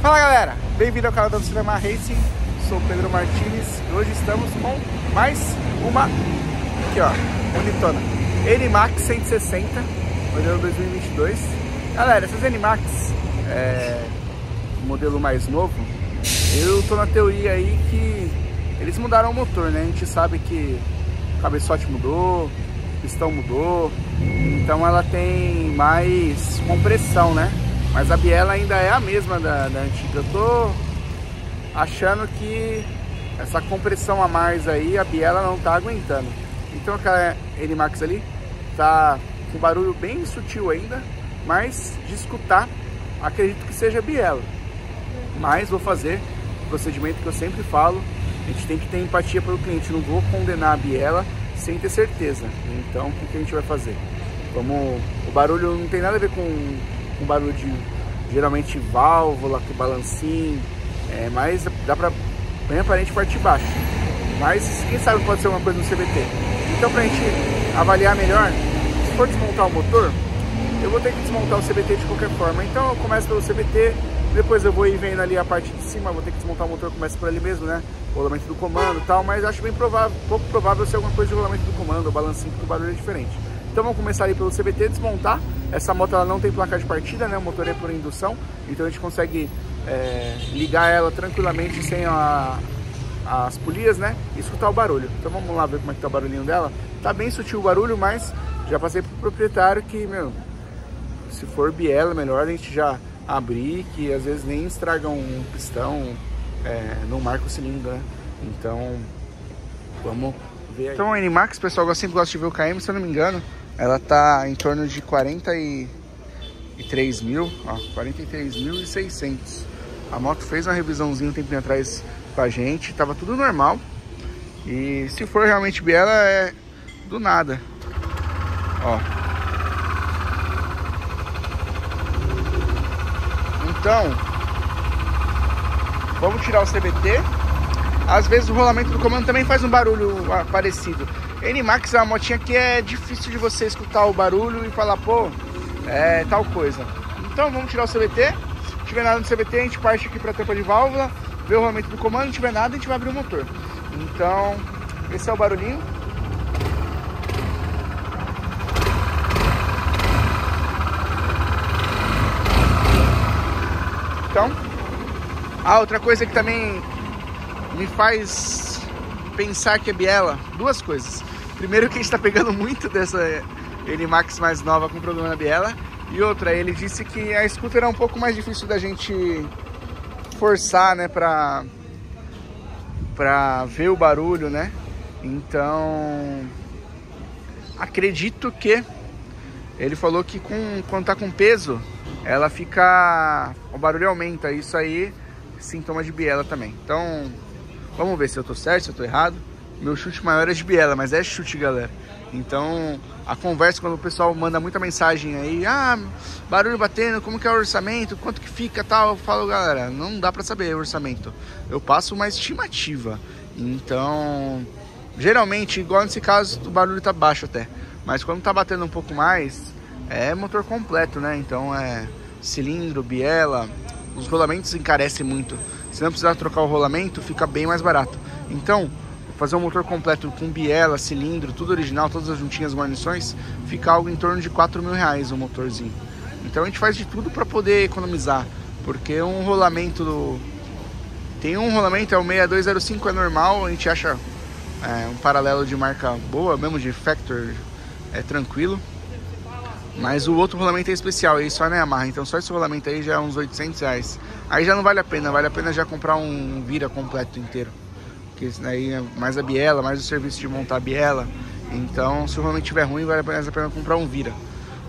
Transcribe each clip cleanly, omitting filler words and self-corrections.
Fala galera, bem-vindo ao canal da Cinema Racing, sou o Pedro Martins e hoje estamos com mais uma, aqui ó, bonitona, NMAX 160, modelo 2022. Galera, essas NMAX, modelo mais novo, eu tô na teoria aí que eles mudaram o motor, né? A gente sabe que o cabeçote mudou, o pistão mudou, então ela tem mais compressão, né? Mas a biela ainda é a mesma da antiga. Eu tô achando que essa compressão a mais aí, a biela não tá aguentando. Então aquela NMAX ali tá com barulho bem sutil ainda, mas de escutar, acredito que seja biela. Mas vou fazer o procedimento que eu sempre falo, a gente tem que ter empatia pelo cliente, não vou condenar a biela sem ter certeza. Então o que a gente vai fazer? Como o barulho não tem nada a ver com barulho de geralmente válvula, com balancinho, mas dá pra bem aparente parte de baixo, mas quem sabe pode ser uma coisa no CVT. Então pra gente avaliar melhor, se for desmontar o motor, eu vou ter que desmontar o CVT de qualquer forma. Então eu começo pelo CVT, depois eu vou ir vendo ali a parte de cima, vou ter que desmontar o motor, começa por ali mesmo, né? O rolamento do comando e tal, mas acho bem provável, pouco provável ser alguma coisa de rolamento do comando, o balancinho, porque o barulho é diferente. Então vamos começar ali pelo CVT, desmontar. Essa moto ela não tem placa de partida, né? O motor é por indução, então a gente consegue ligar ela tranquilamente sem as polias, né? E escutar o barulho. Então vamos lá ver como é que tá o barulhinho dela. Tá bem sutil o barulho, mas já passei pro proprietário que, meu, se for biela, melhor a gente já abrir, que às vezes nem estraga um pistão, não marca o cilindro, né? Então vamos ver aí. Então a NMAX, pessoal, eu sempre gosto de ver o KM, se eu não me engano. Ela tá em torno de 43 mil, ó, 43.600. A moto fez uma revisãozinha um tempinho atrás com a gente, tava tudo normal. E se for realmente biela, é do nada. Ó. Então, vamos tirar o CVT. Às vezes o rolamento do comando também faz um barulho parecido. NMAX é uma motinha que é difícil de você escutar o barulho e falar, pô, é tal coisa. Então vamos tirar o CVT. Se tiver nada no CVT, a gente parte aqui para a tampa de válvula, vê o rolamento do comando. Se tiver nada, a gente vai abrir o motor. Então, esse é o barulhinho. Então, outra coisa que também me faz pensar que é biela, duas coisas. Primeiro que a gente tá pegando muito dessa NMAX mais nova com problema na biela. E outra, ele disse que a scooter é um pouco mais difícil da gente forçar, né, pra ver o barulho, né? Então, acredito que ele falou que quando tá com peso, ela fica, o barulho aumenta. Isso aí, sintoma de biela também. Então, vamos ver se eu tô certo, se eu tô errado. Meu chute maior é de biela, mas é chute, galera. Então, a conversa, quando o pessoal manda muita mensagem aí, barulho batendo, como que é o orçamento, quanto que fica, tal, eu falo, galera, não dá pra saber o orçamento. Eu passo uma estimativa. Então, geralmente, igual nesse caso, o barulho tá baixo até. Mas quando tá batendo um pouco mais, é motor completo, né? Então, cilindro, biela, os rolamentos encarecem muito. Se não precisar trocar o rolamento, fica bem mais barato. Então, fazer um motor completo com biela, cilindro, tudo original, todas as juntinhas, guarnições, fica algo em torno de 4 mil reais o motorzinho. Então a gente faz de tudo para poder economizar, porque um rolamento tem um rolamento, é o 6205, é normal, a gente acha um paralelo de marca boa, mesmo de Factor, é tranquilo. Mas o outro rolamento é especial, aí só na Yamaha, então só esse rolamento aí já é uns 800 reais. Aí já não vale a pena já comprar um Vira completo inteiro. Porque aí é mais a biela, mais o serviço de montar a biela. Então, se o rolamento estiver ruim, vale mais a pena comprar um Vira.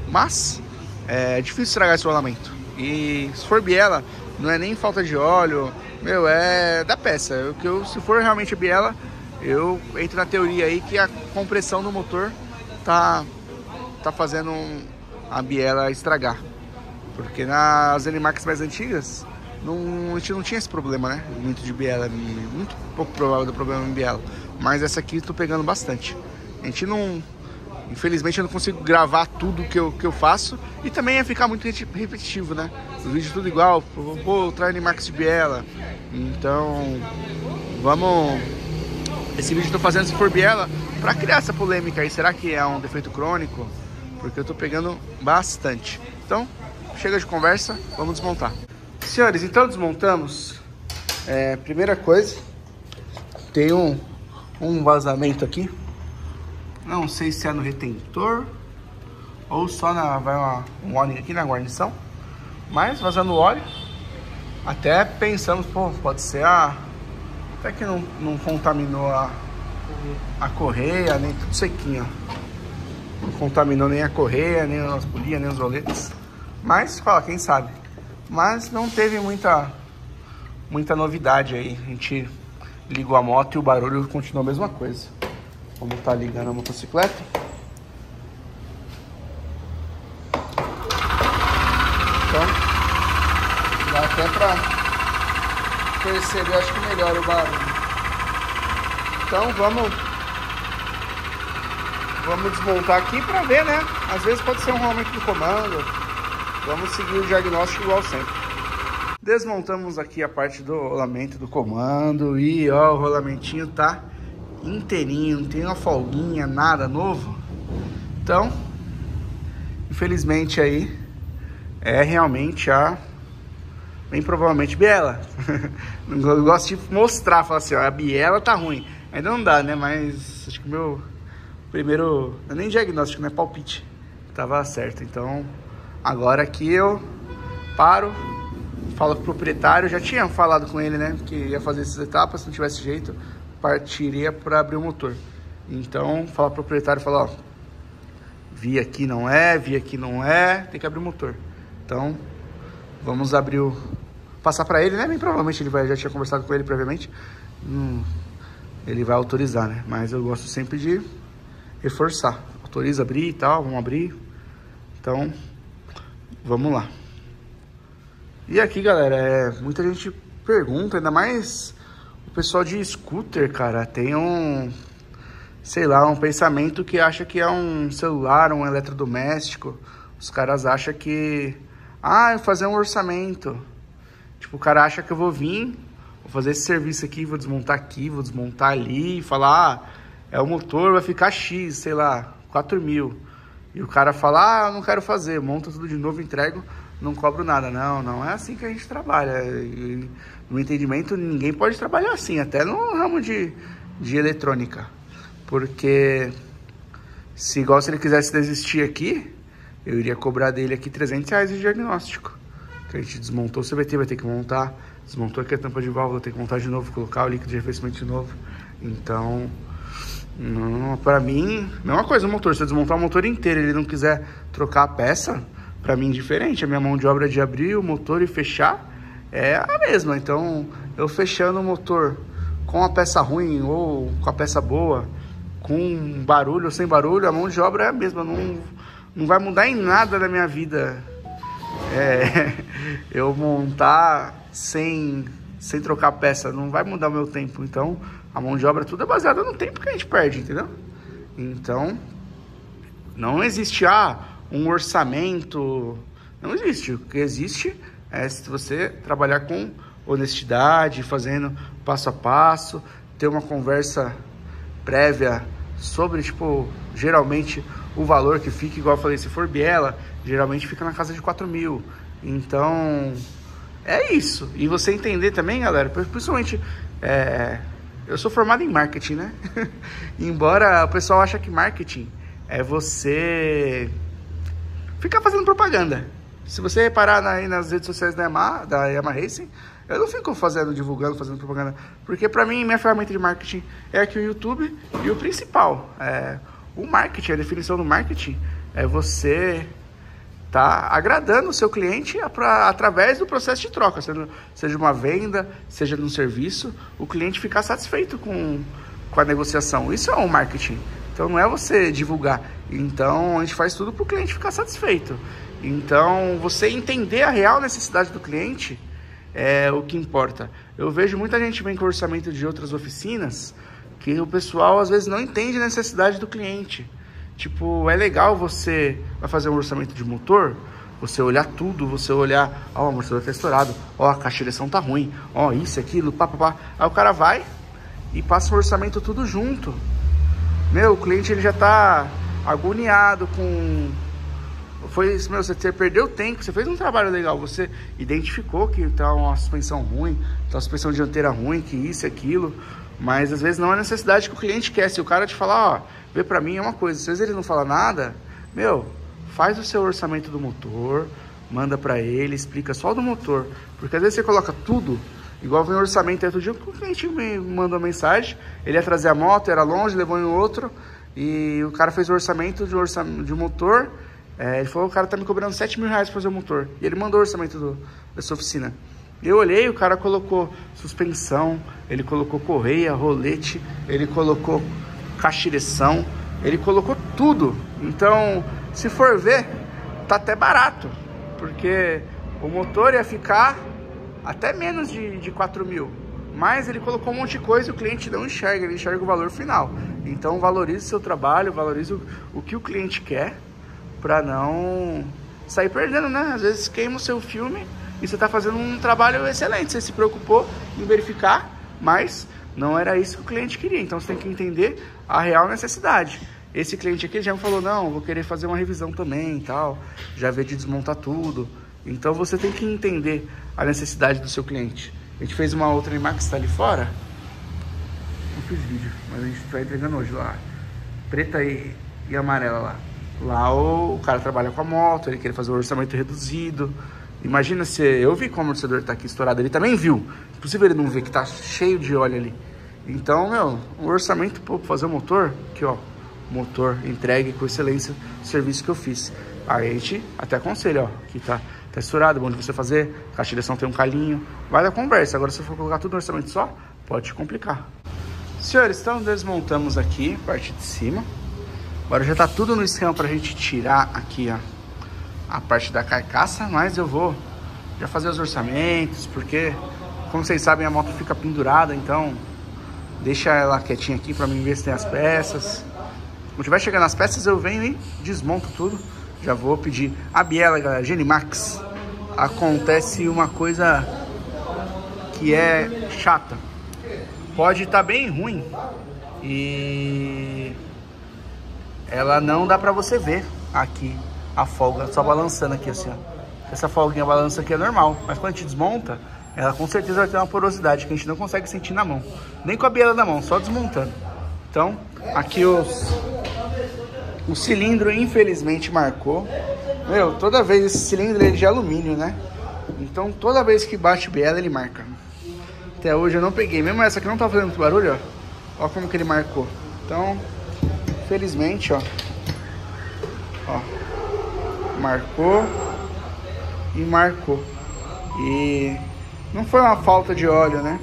Mas, é difícil estragar esse rolamento. E se for biela, não é nem falta de óleo, meu, é da peça. Se for realmente a biela, eu entro na teoria aí que a compressão do motor tá fazendo a biela estragar. Porque nas NMAX mais antigas, a gente não tinha esse problema, né? Muito de biela, muito pouco provável do problema em biela. Mas essa aqui eu tô pegando bastante. A gente não Infelizmente eu não consigo gravar tudo que eu faço e também ia ficar muito repetitivo, né? O vídeo tudo igual, pô, treinar em marketing de biela. Então, vamos... Esse vídeo eu tô fazendo se for biela pra criar essa polêmica aí. Será que é um defeito crônico? Porque eu tô pegando bastante. Então, chega de conversa, vamos desmontar. Senhores, então desmontamos. Primeira coisa, tem um vazamento aqui. Não sei se é no retentor ou só vai um óleo aqui na guarnição. Mas vazando óleo. Até pensamos, pô, pode ser até que não contaminou a correia, nem tudo sequinho, ó. Não contaminou nem a correia, nem as polias, nem os roletes. Mas, fala, quem sabe. Mas não teve muita novidade aí. A gente ligou a moto e o barulho continuou a mesma coisa. Vamos estar ligando a motocicleta. Então, dá até pra perceber, acho que melhora o barulho. Então, vamos desmontar aqui pra ver, né? Às vezes pode ser um rolamento do comando. Vamos seguir o diagnóstico igual sempre. Desmontamos aqui a parte do rolamento do comando e ó, o rolamentinho tá inteirinho, não tem uma folguinha, nada novo. Então, infelizmente aí é realmente bem provavelmente biela. Eu gosto de mostrar, falar assim, ó, a biela tá ruim. Ainda não dá, né? Mas acho que o meu primeiro, não é nem diagnóstico, né? Palpite, tava certo. Então, agora aqui eu paro, falo com o proprietário. Já tinha falado com ele, né? Que ia fazer essas etapas, se não tivesse jeito, partiria para abrir o motor. Então, fala pro proprietário, fala, ó, vi aqui não é, tem que abrir o motor. Então, vamos abrir passar para ele, né? Bem provavelmente ele já tinha conversado com ele previamente. Ele vai autorizar, né? Mas eu gosto sempre de reforçar. Autoriza abrir e tal, vamos abrir. Então, vamos lá. E aqui, galera, muita gente pergunta, ainda mais o pessoal de scooter, cara, tem sei lá, um pensamento que acha que é um celular, um eletrodoméstico. Os caras acham que, eu vou fazer um orçamento. Tipo, o cara acha que eu vou vir, vou fazer esse serviço aqui, vou desmontar ali e falar, é o motor, vai ficar X, sei lá, 4.000. E o cara fala, eu não quero fazer, monta tudo de novo, entrego, não cobro nada. Não é assim que a gente trabalha. E, no entendimento, ninguém pode trabalhar assim, até no ramo de eletrônica. Porque se ele quisesse desistir aqui, eu iria cobrar dele aqui R$300 de diagnóstico. Que a gente desmontou o CVT, vai ter que montar. Desmontou aqui a tampa de válvula, tem que montar de novo, colocar o líquido de arrefecimento de novo. Então, pra mim, mesma coisa o motor. Se eu desmontar o motor inteiro e ele não quiser trocar a peça, pra mim é diferente. A minha mão de obra de abrir o motor e fechar é a mesma. Então, eu fechando o motor com a peça ruim ou com a peça boa, com barulho ou sem barulho, a mão de obra é a mesma. Não vai mudar em nada na minha vida eu montar sem trocar a peça. Não vai mudar o meu tempo. Então, a mão de obra tudo é baseada no tempo que a gente perde, entendeu? Então, não existe um orçamento. Não existe. O que existe é se você trabalhar com honestidade, fazendo passo a passo, ter uma conversa prévia sobre, tipo, geralmente o valor que fica, igual eu falei, se for biela, geralmente fica na casa de 4.000. Então, é isso. E você entender também, galera, principalmente, eu sou formado em marketing, né? Embora o pessoal ache que marketing é você ficar fazendo propaganda. Se você reparar aí nas redes sociais da Yamaha Racing, eu não fico divulgando, fazendo propaganda. Porque pra mim, minha ferramenta de marketing é aqui o YouTube. E o principal, o marketing, a definição do marketing é você tá agradando o seu cliente através do processo de troca. Seja uma venda, seja num serviço, o cliente ficar satisfeito com a negociação. Isso é um marketing. Então não é você divulgar. Então a gente faz tudo para o cliente ficar satisfeito. Então você entender a real necessidade do cliente é o que importa. Eu vejo muita gente vem com orçamento de outras oficinas que o pessoal às vezes não entende a necessidade do cliente. Tipo, é legal você vai fazer um orçamento de motor, você olhar tudo, você olhar, ó, o amortecedor tá estourado, ó, a caixa de direção tá ruim, ó, isso, aquilo, papapá. Aí o cara vai e passa o orçamento tudo junto. Meu, o cliente ele já tá agoniado com... Meu, você perdeu tempo, você fez um trabalho legal, você identificou que tá uma suspensão ruim, tá uma suspensão dianteira ruim, que isso e aquilo, mas às vezes não é a necessidade que o cliente quer. Se o cara te falar, ó, vê pra mim é uma coisa, se às vezes ele não fala nada, meu, faz o seu orçamento do motor, manda pra ele, explica só do motor, porque às vezes você coloca tudo, igual vem o orçamento, outro dia o cliente me mandou uma mensagem, ele ia trazer a moto, era longe, levou em outro, e o cara fez o orçamento de motor. Ele falou, o cara tá me cobrando 7 mil reais pra fazer o motor. E ele mandou o orçamento dessa oficina. Eu olhei, o cara colocou suspensão, ele colocou correia, rolete, ele colocou caixa de direção, ele colocou tudo. Então, se for ver, tá até barato. Porque o motor ia ficar até menos de 4 mil. Mas ele colocou um monte de coisa e o cliente não enxerga, ele enxerga o valor final. Então, valorize o seu trabalho, valorize o que o cliente quer, pra não sair perdendo, né? Às vezes queima o seu filme e você tá fazendo um trabalho excelente. Você se preocupou em verificar, mas não era isso que o cliente queria. Então você tem que entender a real necessidade. Esse cliente aqui já me falou, não, vou querer fazer uma revisão também e tal. Já veio de desmontar tudo. Então você tem que entender a necessidade do seu cliente. A gente fez uma outra Animax, tá ali fora. Não fiz vídeo, mas a gente vai entregando hoje lá. Preta e amarela lá. Lá o cara trabalha com a moto, ele quer fazer um orçamento reduzido. Imagina se eu vi como o amortecedor tá aqui estourado, ele também viu. Impossível ele não ver que tá cheio de óleo ali. Então, meu, o orçamento para fazer o motor, aqui ó, motor entregue com excelência o serviço que eu fiz. Aí a gente até aconselha, ó, que tá estourado, bom de você fazer, a caixa de direção tem um calinho, vai dar conversa. Agora se for colocar tudo no orçamento só, pode te complicar. Senhores, então desmontamos aqui a parte de cima. Agora já tá tudo no esquema pra gente tirar aqui, ó, a parte da carcaça, mas eu vou já fazer os orçamentos, porque, como vocês sabem, a moto fica pendurada, então deixa ela quietinha aqui pra mim ver se tem as peças. Quando tiver chegando as peças, eu venho e desmonto tudo. Já vou pedir a biela, galera, Genimax. Acontece uma coisa que é chata. Pode estar bem ruim e ela não dá pra você ver aqui a folga, só balançando aqui assim, ó. Essa folguinha balança aqui é normal, mas quando a gente desmonta, ela com certeza vai ter uma porosidade que a gente não consegue sentir na mão, nem com a biela na mão, só desmontando. Então, aqui o cilindro infelizmente marcou. Meu, toda vez esse cilindro é de alumínio, né? Então toda vez que bate biela ele marca. Até hoje eu não peguei, mesmo essa aqui não tá fazendo muito barulho, ó. Ó como que ele marcou. Então, infelizmente, ó, marcou e marcou. E não foi uma falta de óleo, né?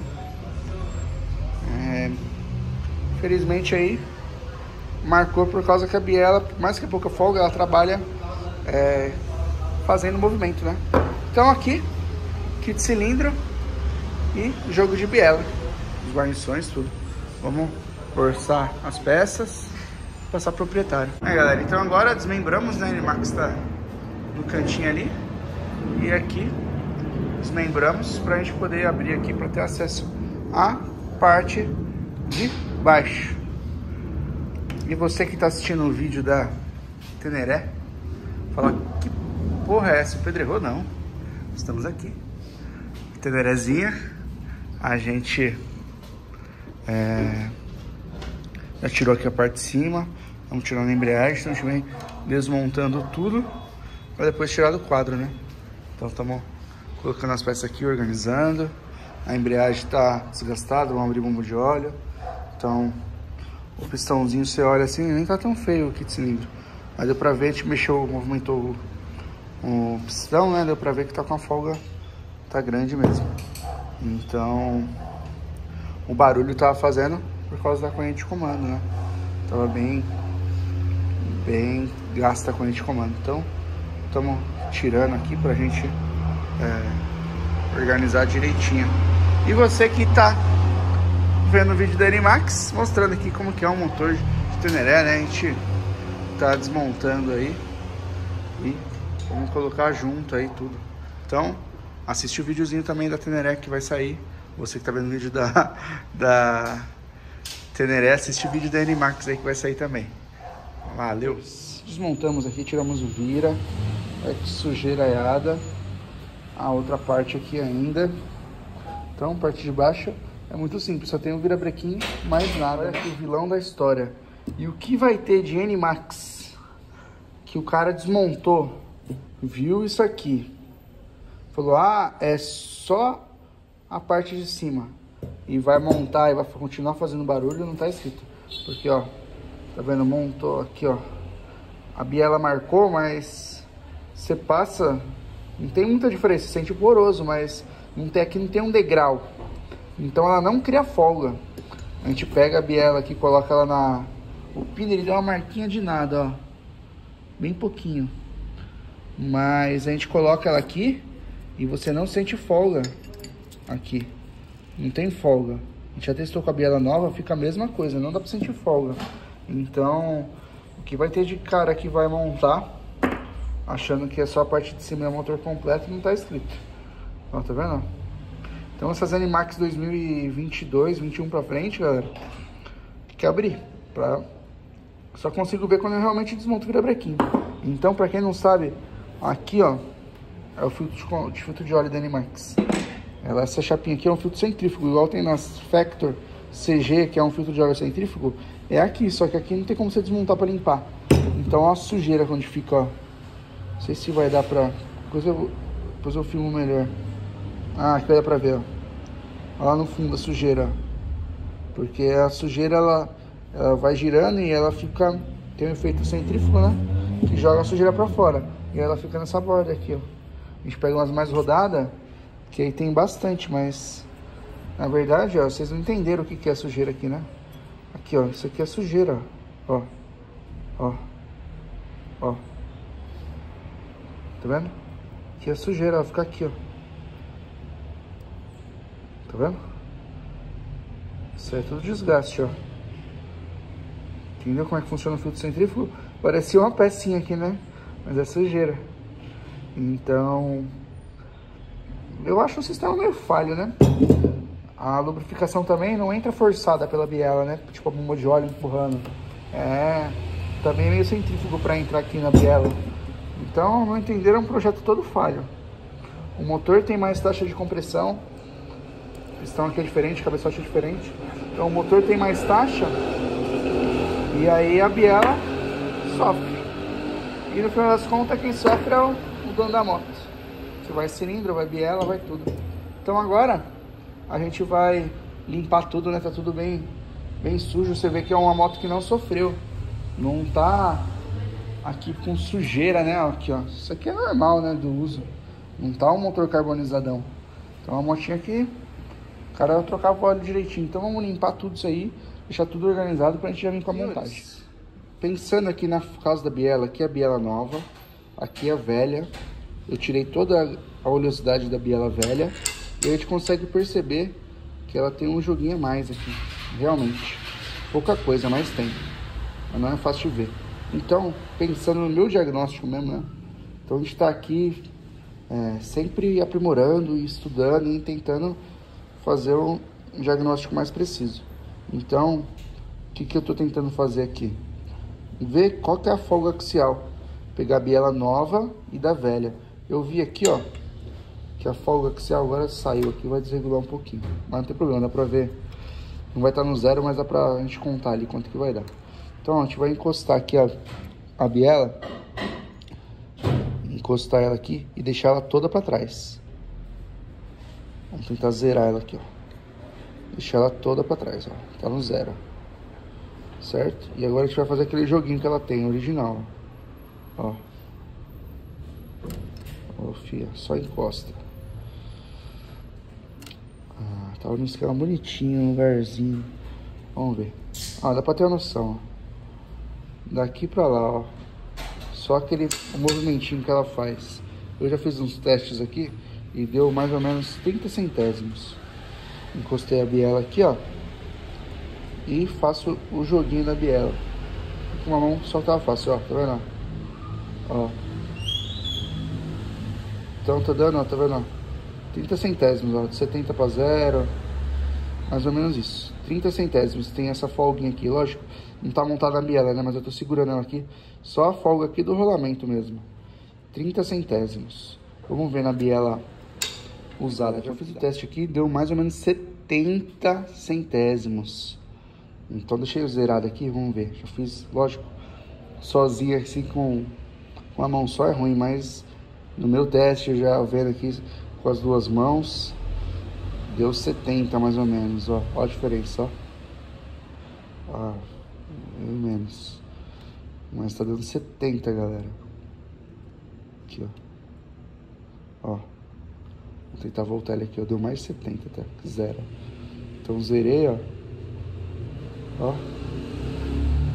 Infelizmente aí marcou por causa que a biela, por mais que a pouca folga, ela trabalha fazendo movimento, né? Então aqui, kit cilindro e jogo de biela, os guarnições, tudo. Vamos orçar as peças, passar pro proprietário. Galera, então agora desmembramos, né? A Animax tá no cantinho ali. E aqui desmembramos pra gente poder abrir aqui para ter acesso à parte de baixo. E você que tá assistindo o vídeo da Teneré, fala, que porra é essa? O Pedro errou? Não. Estamos aqui. Tenerézinha. A gente já tirou aqui a parte de cima. Vamos tirando a embreagem. Então a gente vem desmontando tudo para depois tirar do quadro, né? Então estamos colocando as peças aqui, organizando. A embreagem está desgastada, vamos abrir bomba de óleo. Então o pistãozinho, você olha assim, nem tá tão feio o kit cilindro. Mas deu pra ver, a gente mexeu, movimentou o pistão, né? Deu pra ver que tá com a folga, tá grande mesmo. Então o barulho tava fazendo por causa da corrente de comando, né? Tava bem gasta a corrente de comando. Então estamos tirando aqui pra gente organizar direitinho. E você que tá vendo o vídeo da Animax, mostrando aqui como que é um motor de Teneré, né? A gente tá desmontando aí. E vamos colocar junto aí tudo. Então, assiste o videozinho também da Teneré que vai sair. Você que tá vendo o vídeo da Teneré, assiste o vídeo da Animax aí que vai sair também. Valeu! Desmontamos aqui, tiramos o vira. Olha que sujeiraiada. A outra parte aqui ainda. Então, a parte de baixo é muito simples. Só tem o virabrequim, mais nada. Olha aqui o vilão da história. E o que vai ter de Animax que o cara desmontou, viu isso aqui, falou, ah, é só a parte de cima, e vai montar e vai continuar fazendo barulho, não tá escrito, porque ó, tá vendo, montou aqui ó, a biela marcou, mas você passa, não tem muita diferença, você sente poroso, mas não tem, aqui não tem um degrau, então ela não cria folga. A gente pega a biela aqui, coloca ela na, o pino, ele dá uma marquinha de nada, ó, bem pouquinho, mas a gente coloca ela aqui e você não sente folga aqui, não tem folga. A gente já testou com a biela nova, fica a mesma coisa, não dá pra sentir folga. Então, o que vai ter de cara que vai montar, achando que é só a parte de cima e o motor completo, não tá escrito. Ó, tá vendo? Então essas Animax 2022, 21 pra frente, galera, tem que abrir pra... Só consigo ver quando eu realmente desmonto o virabrequim. Então, pra quem não sabe, aqui, ó, é o filtro de óleo da Animax. Essa chapinha aqui é um filtro centrífugo, igual tem nas Factor CG, que é um filtro de óleo centrífugo. É aqui, só que aqui não tem como você desmontar pra limpar. Então, ó a sujeira quando fica, ó. Não sei se vai dar pra... Depois eu filmo melhor. Ah, aqui vai dar pra ver, ó. Olha lá no fundo a sujeira, ó. Porque a sujeira, ela vai girando e ela fica... Tem um efeito centrífugo, né? Que joga a sujeira pra fora. E ela fica nessa borda aqui, ó. A gente pega umas mais rodadas, que aí tem bastante, mas... Na verdade, ó, vocês não entenderam o que é sujeira aqui, né? Aqui, ó. Isso aqui é sujeira, ó. Ó. Ó. Tá vendo? Aqui é sujeira, ó. Fica aqui, ó. Tá vendo? Isso é tudo desgaste, ó. Entendeu como é que funciona o filtro centrífugo? Parecia uma pecinha aqui, né? Mas é sujeira. Então, eu acho um sistema meio falho, né? A lubrificação também não entra forçada pela biela, né? Tipo a bomba de óleo empurrando. É, também é meio centrífugo para entrar aqui na biela. Então, não entenderam, é um projeto todo falho. O motor tem mais taxa de compressão. O pistão aqui é diferente, cabeçote é diferente. Então, o motor tem mais taxa. E aí a biela sofre. E no final das contas, quem sofre é o dono da moto. Você vai cilindro, vai biela, vai tudo. Então agora a gente vai limpar tudo, né? Tá tudo bem sujo. Você vê que é uma moto que não sofreu. Não tá aqui com sujeira, né? Aqui, ó. Isso aqui é normal, né? Do uso. Não tá um motor carbonizadão. Então é uma motinha que o cara trocava o óleo direitinho. Então vamos limpar tudo isso aí. Deixar tudo organizado pra gente já vir com a montagem. Pensando aqui na causa da biela, aqui é a biela nova, aqui é a velha. Eu tirei toda a oleosidade da biela velha e a gente consegue perceber que ela tem um joguinho a mais aqui. Realmente, pouca coisa, mas tem. Mas não é fácil de ver. Então, pensando no meu diagnóstico mesmo, né? Então a gente tá aqui sempre aprimorando e estudando e tentando fazer um diagnóstico mais preciso. Então, o que eu tô tentando fazer aqui? Ver qual que é a folga axial. Pegar a biela nova e da velha. Eu vi aqui, ó, que a folga axial agora saiu aqui, vai desregular um pouquinho. Mas não tem problema, dá pra ver. Não vai estar no zero, mas dá pra gente contar ali quanto que vai dar. Então, ó, a gente vai encostar aqui a biela. Encostar ela aqui e deixar ela toda pra trás. Vamos tentar zerar ela aqui, ó. Deixar ela toda pra trás, ó. Tá no zero. Certo? E agora a gente vai fazer aquele joguinho que ela tem, original. Ó. Ó, fia, só encosta. Ah, tá no esquema bonitinho, um lugarzinho. Vamos ver. Ah, dá pra ter uma noção, ó. Daqui pra lá, ó. Só aquele movimentinho que ela faz. Eu já fiz uns testes aqui e deu mais ou menos 30 centésimos. Encostei a biela aqui, ó. E faço o joguinho da biela. com uma mão soltava fácil, ó, tá vendo? Ó. Então tá dando, ó, tá vendo? 30 centésimos, ó, de 70 para 0, mais ou menos isso. 30 centésimos, tem essa folguinha aqui, lógico, não tá montada a biela, né, mas eu tô segurando ela aqui, só a folga aqui do rolamento mesmo. 30 centésimos. Vamos ver na biela usada. Já fiz o teste aqui, deu mais ou menos 70 centésimos. Então deixei eu zerado aqui, vamos ver. Já fiz, lógico, sozinho assim com a mão só é ruim, mas no meu teste, já vendo aqui com as duas mãos, deu 70 mais ou menos, ó. Olha a diferença, ó. Ó, menos. Mas tá dando 70, galera. Aqui, ó. Ó. Vou tentar voltar ele aqui, ó. Deu mais 70, tá? Zero. Então zerei, ó. Ó.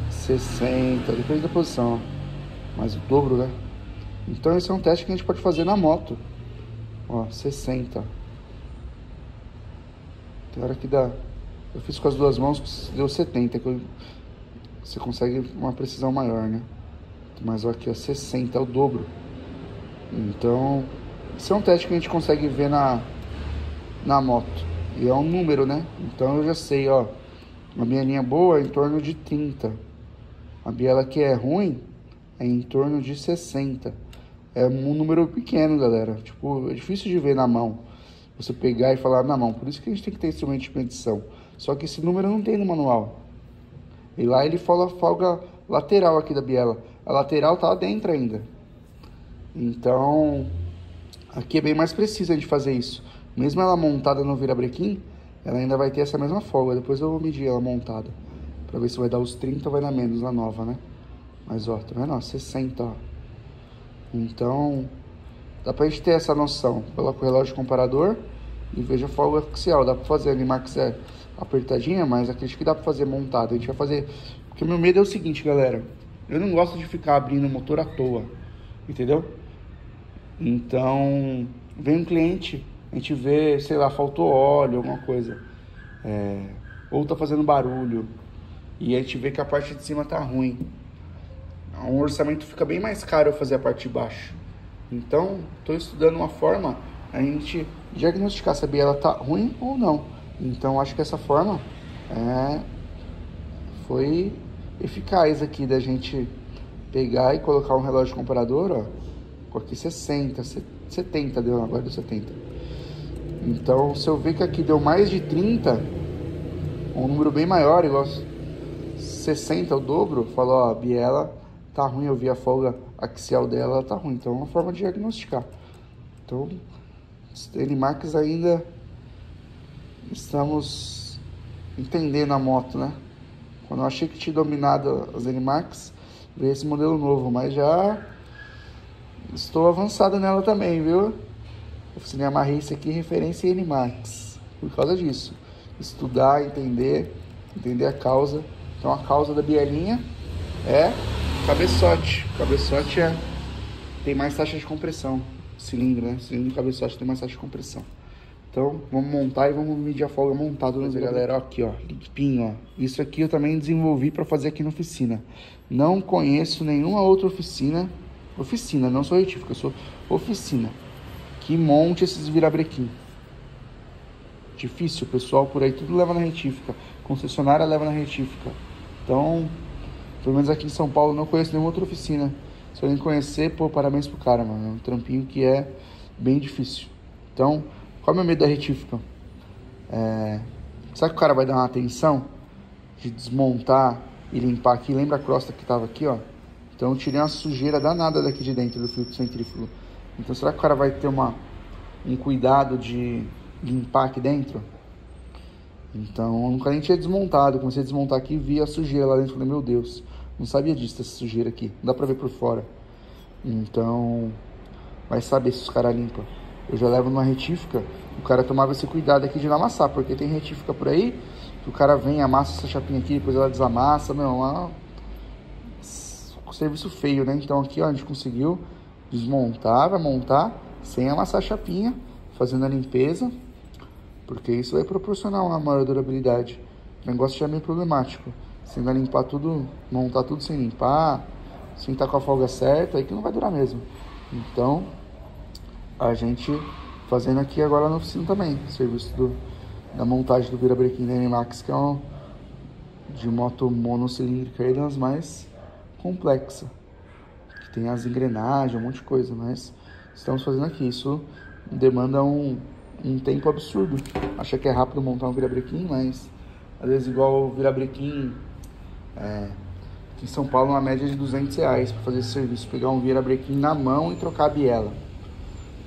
60, depende da posição, ó. Mais o dobro, né? Então esse é um teste que a gente pode fazer na moto. Ó, 60. Tem hora que dá. Eu fiz com as duas mãos, deu 70, que você consegue uma precisão maior, né? Mas ó, aqui, ó, 60 é o dobro. Então, esse é um teste que a gente consegue ver na moto. E é um número, né? Então eu já sei, ó. A minha linha boa é em torno de 30. A biela que é ruim é em torno de 60. É um número pequeno, galera. Tipo, é difícil de ver na mão. Você pegar e falar na mão. Por isso que a gente tem que ter instrumento de medição. Só que esse número não tem no manual. E lá ele fala a folga lateral aqui da biela. A lateral tá dentro ainda. Então, aqui é bem mais preciso a gente fazer isso. Mesmo ela montada no virabrequim, ela ainda vai ter essa mesma folga. Depois eu vou medir ela montada. Pra ver se vai dar os 30 ou vai dar menos na nova, né? Mas ó, tá vendo? Ó, 60, ó. Então, dá pra gente ter essa noção. Coloca o relógio comparador e veja a folga axial. Dá pra fazer a Animax apertadinha, mas acredito que dá pra fazer montado. A gente vai fazer... Porque o meu medo é o seguinte, galera. Eu não gosto de ficar abrindo o motor à toa. Entendeu? Então, vem um cliente, a gente vê, sei lá, faltou óleo, alguma coisa. Ou tá fazendo barulho. E a gente vê que a parte de cima tá ruim. Um orçamento fica bem mais caro eu fazer a parte de baixo. Então, estou estudando uma forma a gente diagnosticar se a biela tá ruim ou não. Então, acho que essa forma foi eficaz aqui da gente pegar e colocar um relógio comparador, ó. Com aqui 60, 70 deu, agora deu 70. Então, se eu ver que aqui deu mais de 30, um número bem maior, igual 60, o dobro, eu falo, ó, a biela tá ruim, eu vi a folga axial dela, ela tá ruim. Então é uma forma de diagnosticar. Então, Animax ainda estamos entendendo a moto, né? Quando eu achei que tinha dominado as Animax, veio esse modelo novo, mas já estou avançado nela também, viu? Oficina Amarrice aqui, referência em Animax. Por causa disso. Estudar, entender a causa. Então a causa da bielinha é cabeçote. Cabeçote tem mais taxa de compressão. Cilindro, né? Cilindro de cabeçote tem mais taxa de compressão. Então, vamos montar e vamos medir a folga montada, né, galera? Ó, aqui, ó, limpinho, ó. Isso aqui eu também desenvolvi para fazer aqui na oficina. Não conheço nenhuma outra oficina, não sou retífica, eu sou oficina, que monte esses virabrequim. Difícil, o pessoal por aí tudo leva na retífica. Concessionária leva na retífica. Então, pelo menos aqui em São Paulo, não conheço nenhuma outra oficina. Se alguém conhecer, pô, parabéns pro cara, mano. É um trampinho que é bem difícil. Então, qual é o meu medo da retífica? Será que o cara vai dar uma atenção de desmontar e limpar aqui? Lembra a crosta que tava aqui, ó? Então, eu tirei uma sujeira danada daqui de dentro do filtro centrífugo. Então, será que o cara vai ter um cuidado de limpar aqui dentro? Então, eu nunca nem tinha desmontado. Comecei a desmontar aqui e vi a sujeira lá dentro. Falei, meu Deus, não sabia disso, essa sujeira aqui. Não dá pra ver por fora. Então, vai saber se os caras limpam. Eu já levo numa retífica, o cara tomava esse cuidado aqui de não amassar, porque tem retífica por aí, que o cara vem, amassa essa chapinha aqui, depois ela desamassa, meu, um serviço feio, né? Então aqui, ó, a gente conseguiu desmontar, vai montar, sem amassar a chapinha, fazendo a limpeza, porque isso vai proporcionar uma maior durabilidade. O negócio já é meio problemático. Se ainda limpar tudo, montar tudo sem limpar, sem estar com a folga certa, aí que não vai durar mesmo. Então, a gente fazendo aqui agora na oficina também, serviço da montagem do virabrequim da NMAX, que é um de moto monocilíndrica aí, das mais complexa, que tem as engrenagens, um monte de coisa, mas estamos fazendo aqui. Isso demanda um tempo absurdo. Acha que é rápido montar um virabrequim, mas às vezes igual o virabrequim aqui em São Paulo, uma média de R$200 para fazer esse serviço, pegar um virabrequim na mão e trocar a biela.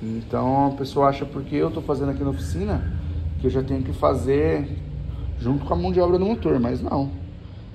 Então a pessoa acha, porque eu tô fazendo aqui na oficina, que eu já tenho que fazer junto com a mão de obra do motor, mas não.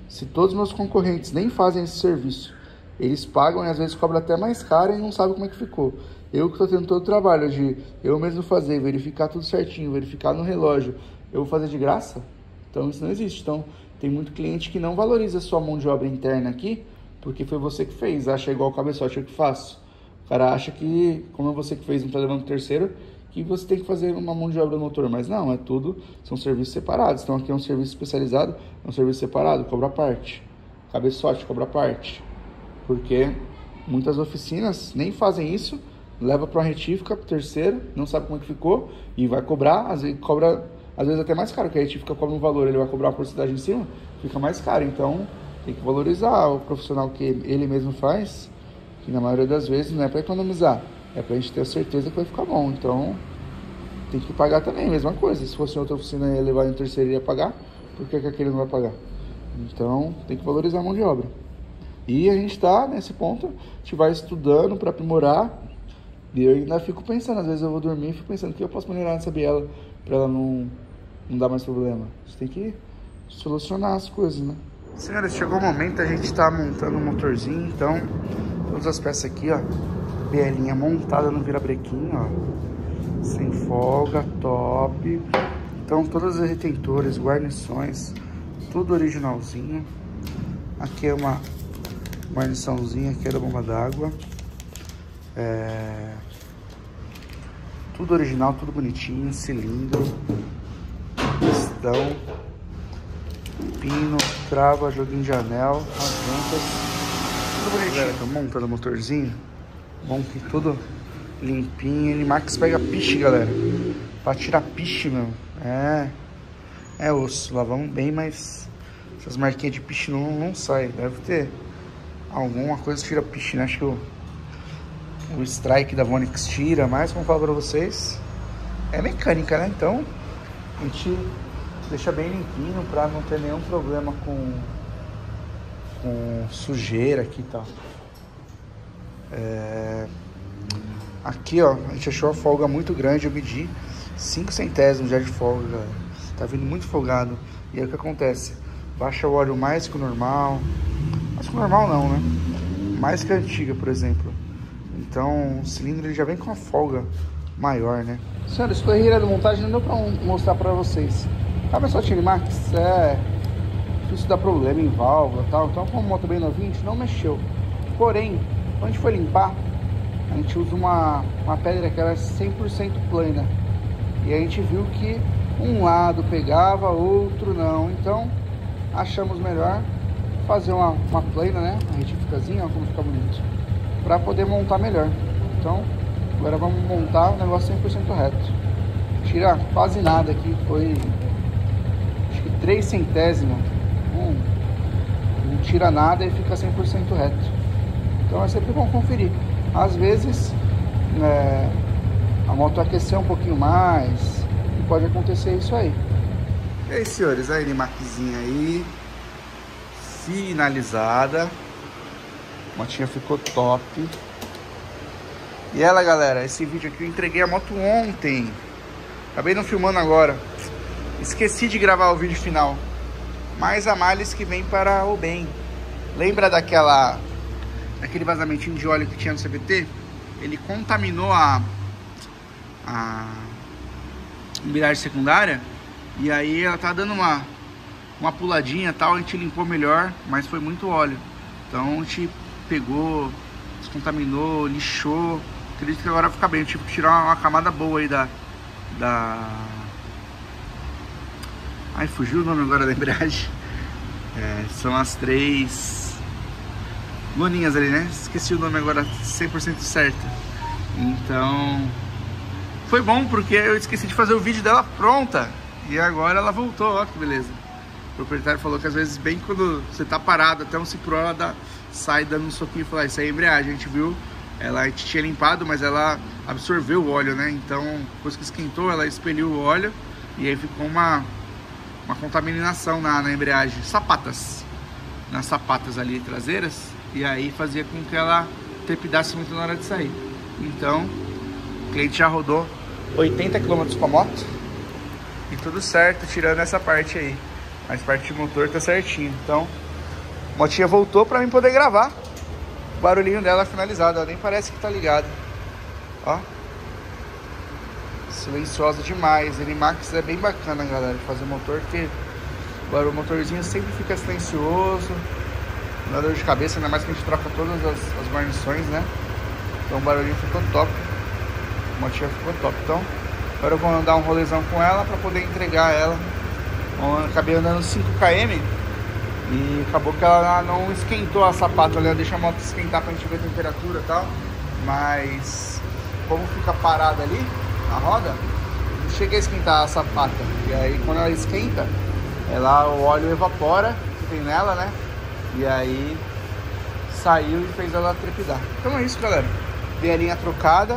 Se todos os meus concorrentes nem fazem esse serviço, eles pagam e às vezes cobram até mais caro e não sabem como é que ficou. Eu que estou tendo todo o trabalho de eu mesmo fazer, verificar tudo certinho, verificar no relógio, eu vou fazer de graça? Então isso não existe. Então tem muito cliente que não valoriza a sua mão de obra interna aqui, porque foi você que fez, acha igual o cabeçote eu que faço. O cara acha que, como é você que fez, não está levando terceiro, que você tem que fazer uma mão de obra no motor, mas não, é tudo, são serviços separados. Então aqui é um serviço especializado, é um serviço separado, cobra a parte. Cabeçote, cobra a parte. Porque muitas oficinas nem fazem isso, leva para uma retífica, pro terceiro, não sabe como é que ficou, e vai cobrar, às vezes até mais caro, que a retífica cobra um valor, ele vai cobrar uma porcentagem em cima, fica mais caro. Então tem que valorizar o profissional que ele mesmo faz, que na maioria das vezes não é para economizar, é pra gente ter a certeza que vai ficar bom. Então tem que pagar também, mesma coisa. Se fosse outra oficina ia levar em terceiro e ia pagar, por que aquele não vai pagar? Então tem que valorizar a mão de obra. E a gente tá nesse ponto, a gente vai estudando para aprimorar. E eu ainda fico pensando, às vezes eu vou dormir e fico pensando que eu posso melhorar nessa biela para ela não dar mais problema. A gente tem que solucionar as coisas, né? Senhores, chegou o momento, a gente tá montando um motorzinho, então todas as peças aqui, ó, bielinha montada no virabrequim, ó, sem folga, top. Então todas as retentores, guarnições, tudo originalzinho. Aqui é uma guarniçãozinha, aqui é da bomba d'água. Tudo original, tudo bonitinho, cilindro, pistão, pino, trava, joguinho de anel, as juntas, tudo bonitinho. Galera, tô montando o motorzinho, bom que tudo limpinho. NMAX pega piche, galera, pra tirar piche, meu, é osso. Lavamos bem, mas essas marquinhas de piche não saem. Deve ter alguma coisa que tira piche, né? Acho que o strike da Vonix tira, mas como eu falo pra vocês, é mecânica, né? Então a gente deixa bem limpinho pra não ter nenhum problema com sujeira aqui e tal. Aqui, ó, a gente achou a folga muito grande. Eu medi 5 centésimos já de folga, galera. Tá vindo muito folgado. E aí o que acontece? Baixa o óleo mais que o normal. Mais que o normal não, né? Mais que a antiga, por exemplo. Então o cilindro ele já vem com uma folga maior, né? Senhores, correria da montagem não deu pra mostrar pra vocês. Cabeçote NMAX difícil dar problema em válvula e tal. Então como a moto bem novinha, a gente não mexeu. Porém, quando a gente foi limpar, a gente usa uma pedra que era 100% plana. E a gente viu que um lado pegava, outro não. Então achamos melhor fazer uma plana, né? Uma retificazinha, ó, como fica bonito, para poder montar melhor. Então agora vamos montar o negócio 100% reto. Tira quase nada aqui, foi acho que 3 centésimos. Não tira nada e fica 100% reto. Então é sempre bom conferir. Às vezes a moto aquecer um pouquinho mais e pode acontecer isso aí. E aí, senhores, a NMAXzinha aí finalizada. A motinha ficou top. E ela, galera, esse vídeo aqui eu entreguei a moto ontem. Acabei não filmando agora. Esqueci de gravar o vídeo final. Mas a males que vem para o bem. Lembra daquele vazamentinho de óleo que tinha no CVT? Ele contaminou a embreagem secundária. E aí ela tá dando uma puladinha e tal. A gente limpou melhor, mas foi muito óleo. Então a gente pegou, descontaminou, lixou. Acredito que agora vai ficar bem. Eu tive que tirar uma camada boa aí Ai, fugiu o nome agora da embreagem. São as 3 loninhas ali, né? Esqueci o nome agora 100% certo. Então foi bom porque eu esqueci de fazer o vídeo dela pronta. E agora ela voltou, ó que beleza. O proprietário falou que às vezes bem quando você tá parado, até um 5 ela sai dando um soquinho e fala, isso aí é embreagem. A gente viu, ela tinha limpado, mas ela absorveu o óleo, né? Então depois que esquentou, ela expeliu o óleo. E aí ficou uma contaminação na embreagem. Nas sapatas ali traseiras. E aí fazia com que ela trepidasse muito na hora de sair. Então o cliente já rodou 80 km com a moto e tudo certo, tirando essa parte aí. Mas parte de motor tá certinho. Então a motinha voltou pra mim poder gravar o barulhinho dela finalizado. Ela nem parece que tá ligado. Ó, silenciosa demais. NMAX é bem bacana, galera, de fazer motor, porque o motorzinho sempre fica silencioso, não dá dor de cabeça, ainda mais que a gente troca todas as guarnições, né? Então o barulhinho ficou top, a motinha ficou top. Então agora eu vou dar um rolezão com ela para poder entregar ela. Eu acabei andando 5 km e acabou que ela não esquentou a sapata ali. Deixa a moto esquentar pra gente ver a temperatura e tal, mas como fica parada ali a roda, não chega a esquentar a sapata. E aí quando ela esquenta, o óleo evapora que tem nela, né? E aí saiu e fez ela trepidar. Então é isso, galera. Vielinha trocada,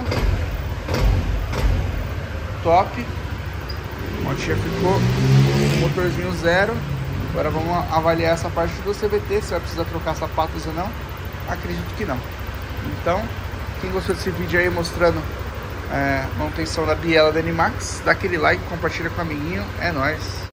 top. A motinha ficou motorzinho zero. Agora vamos avaliar essa parte do CVT, se vai precisar trocar sapatos ou não. Acredito que não. Então, quem gostou desse vídeo aí mostrando manutenção da biela da NMAX, dá aquele like, compartilha com o amiguinho. É nóis.